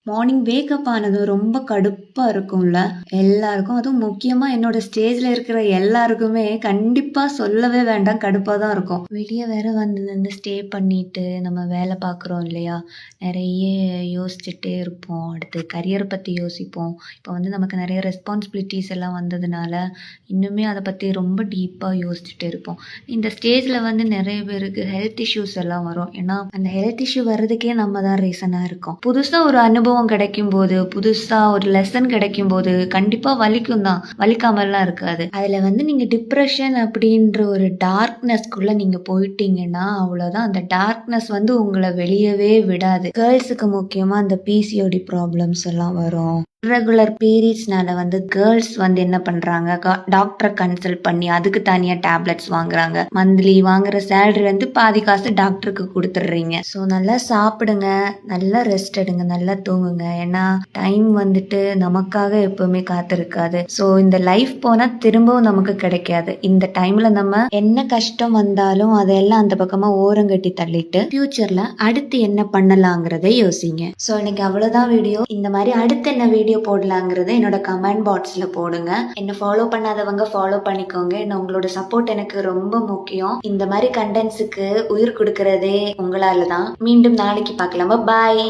Morning wake up ஆனதும் ரொம்ப கடுப்பா இருக்கும்ல எல்லாருக்கும். அதுவும் முக்கியமா என்னோட ஸ்டேஜ்ல இருக்கிற எல்லாருக்குமே கண்டிப்பா சொல்லவே வேண்டாம், கடுப்பா தான் இருக்கும். வெளியே வேற வந்து நின்று ஸ்டே பண்ணிட்டு நம்ம வேலை பார்க்குறோம் இல்லையா, நிறைய யோசிச்சுட்டே இருப்போம். அடுத்து கரியரை பற்றி யோசிப்போம். இப்போ வந்து நமக்கு நிறைய ரெஸ்பான்சிபிலிட்டிஸ் எல்லாம் வந்ததுனால இன்னுமே அதை பற்றி ரொம்ப டீப்பாக யோசிச்சுட்டே இருப்போம். இந்த ஸ்டேஜில் வந்து நிறைய பேருக்கு ஹெல்த் இஷ்யூஸ் எல்லாம் வரும். ஏன்னா அந்த ஹெல்த் இஷ்யூ வர்றதுக்கே நம்ம தான் ரீசனாக இருக்கோம். புதுசாக ஒரு அனுபவம் கிடைக்கும்போது, புதுசா ஒரு லெசன் கிடைக்கும்போது கண்டிப்பா வலிக்கும் தான். வலிக்காமலாம் இருக்காது. அதுல வந்து நீங்க டிப்ரெஷன் அப்படின்ற ஒரு டார்க்னஸ்க்குள்ள நீங்க போயிட்டீங்கன்னா அவ்வளவுதான். அந்த டார்க்னஸ் வந்து உங்களை வெளியவே விடாது. கேர்ள்ஸுக்கு முக்கியமா அந்த பிசிஓடி ப்ராப்ளம்ஸ் எல்லாம் வரும். இர்ரெகுலர் பீரியட்ஸ்னால வந்து கேர்ள்ஸ் வந்து என்ன பண்றாங்க, டாக்டரை கன்சல்ட் பண்ணி அதுக்கு தனியா டேப்லெட்ஸ் வாங்குறாங்க. மந்த்லி வாங்குற சேலரி வந்து பாதி காசு டாக்டருக்கு கொடுத்துடுறீங்க. ஸோ நல்லா சாப்பிடுங்க, நல்லா ரெஸ்ட் எடுங்க, நல்லா தூங்குங்க. ஏன்னா டைம் வந்துட்டு நமக்காக எப்பவுமே காத்திருக்காது. ஸோ இந்த லைஃப் போனா திரும்பவும் நமக்கு கிடைக்காது. இந்த டைம்ல நம்ம என்ன கஷ்டம் வந்தாலும் அதெல்லாம் அந்த பக்கமா ஓரங்கட்டி தள்ளிட்டு ஃபியூச்சர்ல அடுத்து என்ன பண்ணலாங்கிறத யோசிங்க. ஸோ இன்னைக்கு அவ்வளவுதான் வீடியோ. இந்த மாதிரி அடுத்து என்ன வீடியோ போடலாங்கிறத என்னோட கமெண்ட் பாக்ஸ்ல போடுங்க. என்ன ஃபாலோ பண்ணாதவங்க ஃபாலோ பண்ணிக்கோங்க. என்ன உங்களோட சப்போர்ட் எனக்கு ரொம்ப முக்கியம். இந்த மாதிரி கண்டென்ட்ஸுக்கு உயிர் கொடுக்கறதே உங்களால தான். மீண்டும் நாளைக்கு பார்க்கலாம். பாய்.